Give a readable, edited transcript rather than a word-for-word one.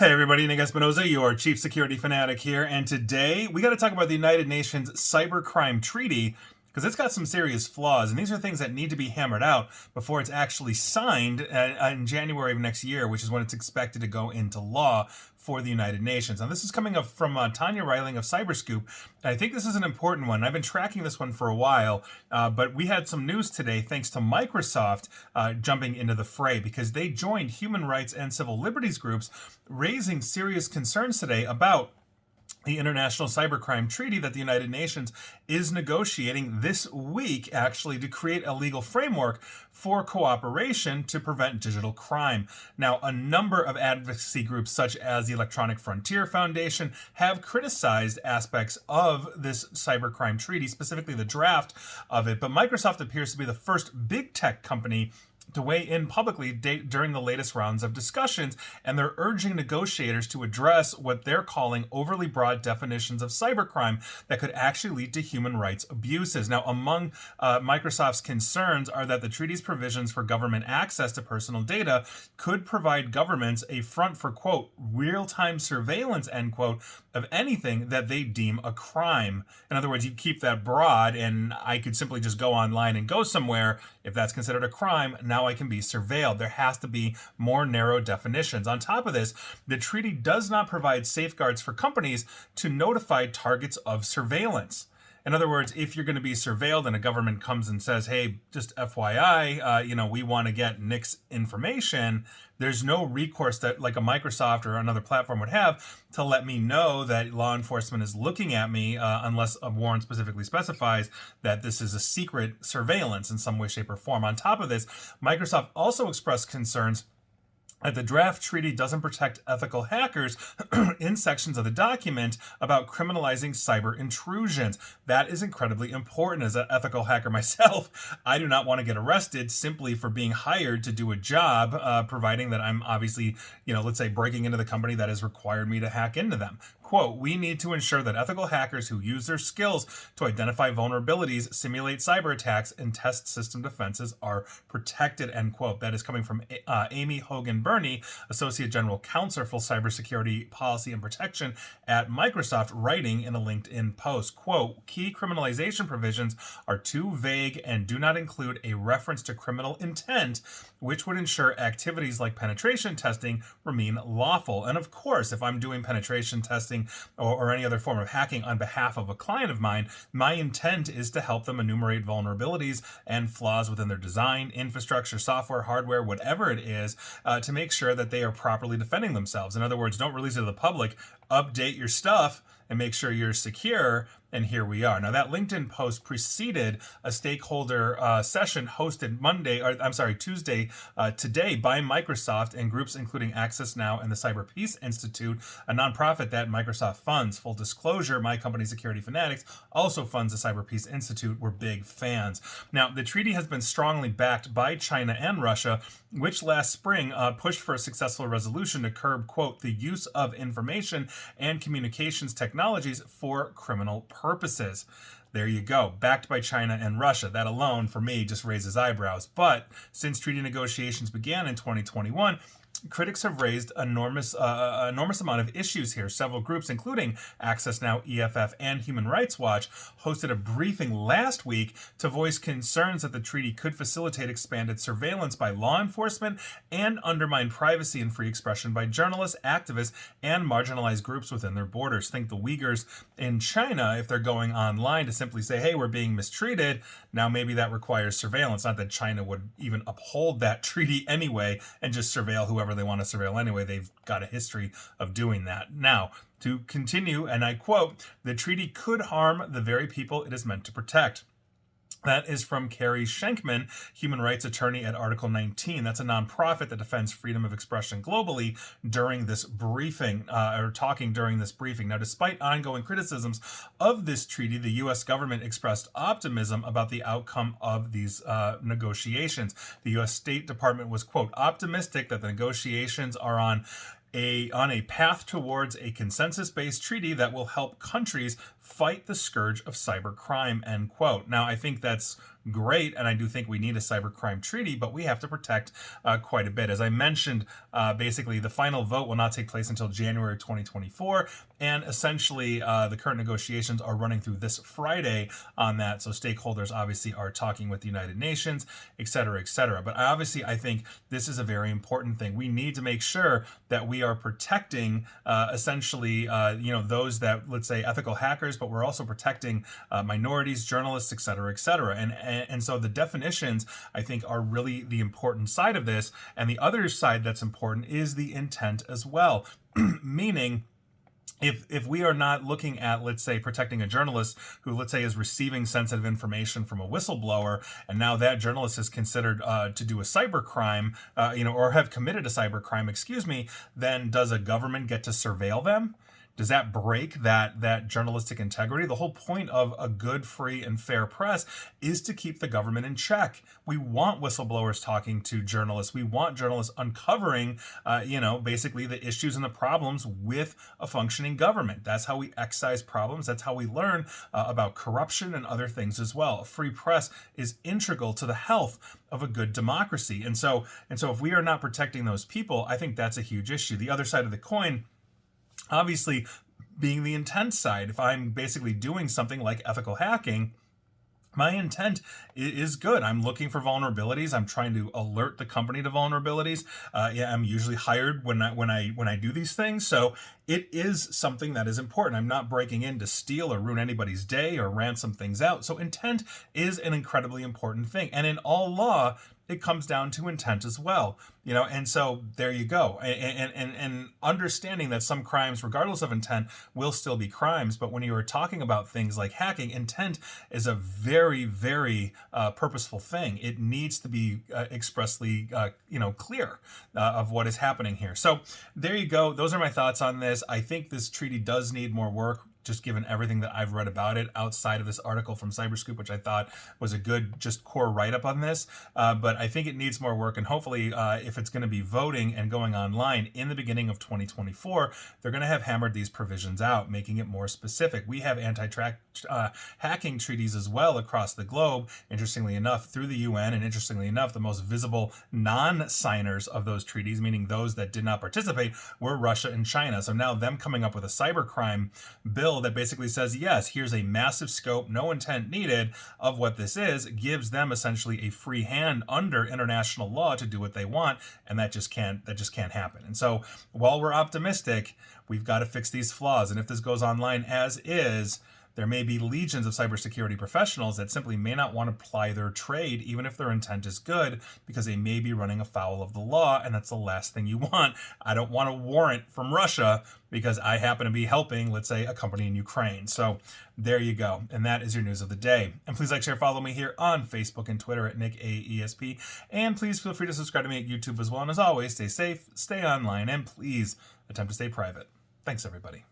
Hey everybody, Nick Espinoza, your chief security fanatic here, and today we got to talk about the United Nations Cybercrime Treaty because it's got some serious flaws, and these are things that need to be hammered out before it's actually signed in January of next year, which is when it's expected to go into law for the United Nations. Now, this is coming up from Tanya Reiling of Cyberscoop, and I think this is an important one. I've been tracking this one for a while, but we had some news today thanks to Microsoft jumping into the fray because they joined human rights and civil liberties groups raising serious concerns today about the International Cybercrime Treaty that the United Nations is negotiating this week, actually, to create a legal framework for cooperation to prevent digital crime. Now, a number of advocacy groups, such as the Electronic Frontier Foundation, have criticized aspects of this cybercrime treaty, specifically the draft of it. But Microsoft appears to be the first big tech company to weigh in publicly during the latest rounds of discussions, and they're urging negotiators to address what they're calling overly broad definitions of cybercrime that could actually lead to human rights abuses. Now, among Microsoft's concerns are that the treaty's provisions for government access to personal data could provide governments a front for, quote, real-time surveillance, end quote, of anything that they deem a crime. In other words, you keep that broad, and I could simply just go online and go somewhere. If that's considered a crime, now I can be surveilled. There has to be more narrow definitions. On top of this, the treaty does not provide safeguards for companies to notify targets of surveillance. In other words, if you're going to be surveilled and a government comes and says, hey, just FYI, we want to get Nick's information, there's no recourse that like a Microsoft or another platform would have to let me know that law enforcement is looking at me unless a warrant specifically specifies that this is a secret surveillance in some way, shape, or form. On top of this, Microsoft also expressed concerns that the draft treaty doesn't protect ethical hackers in sections of the document about criminalizing cyber intrusions. That is incredibly important. As an ethical hacker myself, I do not want to get arrested simply for being hired to do a job, providing that I'm obviously, let's say breaking into the company that has required me to hack into them. Quote, we need to ensure that ethical hackers who use their skills to identify vulnerabilities, simulate cyber attacks, and test system defenses are protected, end quote. That is coming from Amy Hogan Burney, Associate General Counsel for Cybersecurity Policy and Protection at Microsoft, writing in a LinkedIn post. Quote, key criminalization provisions are too vague and do not include a reference to criminal intent, which would ensure activities like penetration testing remain lawful. And of course, if I'm doing penetration testing or any other form of hacking on behalf of a client of mine, my intent is to help them enumerate vulnerabilities and flaws within their design, infrastructure, software, hardware, whatever it is, to make sure that they are properly defending themselves. In other words, don't release it to the public, update your stuff and make sure you're secure. And here we are. Now, that LinkedIn post preceded a stakeholder session hosted Tuesday, today by Microsoft and groups including Access Now and the Cyber Peace Institute, a nonprofit that Microsoft funds. Full disclosure, my company, Security Fanatics, also funds the Cyber Peace Institute. We're big fans. Now, the treaty has been strongly backed by China and Russia, which last spring pushed for a successful resolution to curb, quote, the use of information and communications technologies for criminal purposes. There you go. Backed by China and Russia. That alone, for me, just raises eyebrows. But since treaty negotiations began in 2021, critics have raised enormous amount of issues here. Several groups, including Access Now, EFF, and Human Rights Watch, hosted a briefing last week to voice concerns that the treaty could facilitate expanded surveillance by law enforcement and undermine privacy and free expression by journalists, activists, and marginalized groups within their borders. Think the Uyghurs in China, if they're going online to simply say, hey, we're being mistreated, now maybe that requires surveillance. Not that China would even uphold that treaty anyway and just surveil whoever they want to surveil anyway. They've got a history of doing that. Now, to continue, and I quote, the treaty could harm the very people it is meant to protect. That is from Carrie Schenkman, human rights attorney at Article 19. That's a nonprofit that defends freedom of expression globally during this briefing, talking during this briefing. Now, despite ongoing criticisms of this treaty, the U.S. government expressed optimism about the outcome of these negotiations. The U.S. State Department was, quote, optimistic that the negotiations are on a path towards a consensus-based treaty that will help countries fight the scourge of cybercrime, end quote. Now, I think that's great, and I do think we need a cybercrime treaty, but we have to protect quite a bit. As I mentioned, basically the final vote will not take place until January 2024, and essentially the current negotiations are running through this Friday on that. So stakeholders obviously are talking with the United Nations, et cetera, et cetera. But obviously I think this is a very important thing. We need to make sure that we are protecting essentially those that, let's say, ethical hackers, but we're also protecting minorities, journalists, et cetera, et cetera. And so the definitions, I think, are really the important side of this. And the other side that's important is the intent as well, meaning if we are not looking at, let's say, protecting a journalist who, let's say, is receiving sensitive information from a whistleblower, and now that journalist is considered to do a cybercrime, or have committed a cybercrime, then does a government get to surveil them? Does that break that journalistic integrity? The whole point of a good, free, and fair press is to keep the government in check. We want whistleblowers talking to journalists. We want journalists uncovering, basically the issues and the problems with a functioning government. That's how we excise problems. That's how we learn about corruption and other things as well. A free press is integral to the health of a good democracy. And so if we are not protecting those people, I think that's a huge issue. The other side of the coin, obviously, being the intent side. If I'm basically doing something like ethical hacking, my intent is good. I'm looking for vulnerabilities. I'm trying to alert the company to vulnerabilities. I'm usually hired when I do these things. So it is something that is important. I'm not breaking in to steal or ruin anybody's day or ransom things out. So intent is an incredibly important thing. And in all law, it comes down to intent as well, and so there you go. And understanding that some crimes, regardless of intent, will still be crimes. But when you are talking about things like hacking, intent is a very, very purposeful thing. It needs to be expressly, clear of what is happening here. So there you go. Those are my thoughts on this. I think this treaty does need more work, just given everything that I've read about it outside of this article from Cyberscoop, which I thought was a good, just core write-up on this. But I think it needs more work, and hopefully if it's going to be voting and going online in the beginning of 2024, they're going to have hammered these provisions out, making it more specific. We have hacking treaties as well across the globe, interestingly enough, through the UN, and interestingly enough, the most visible non-signers of those treaties, meaning those that did not participate, were Russia and China. So now them coming up with a cybercrime bill that basically says, yes, here's a massive scope, no intent needed of what this is, gives them essentially a free hand under international law to do what they want, and that just can't happen. And so while we're optimistic, we've got to fix these flaws. And if this goes online as is, there may be legions of cybersecurity professionals that simply may not want to ply their trade, even if their intent is good, because they may be running afoul of the law, and that's the last thing you want. I don't want a warrant from Russia because I happen to be helping, let's say, a company in Ukraine. So there you go. And that is your news of the day. And please like, share, follow me here on Facebook and Twitter at NickAESP. And please feel free to subscribe to me at YouTube as well. And as always, stay safe, stay online, and please attempt to stay private. Thanks, everybody.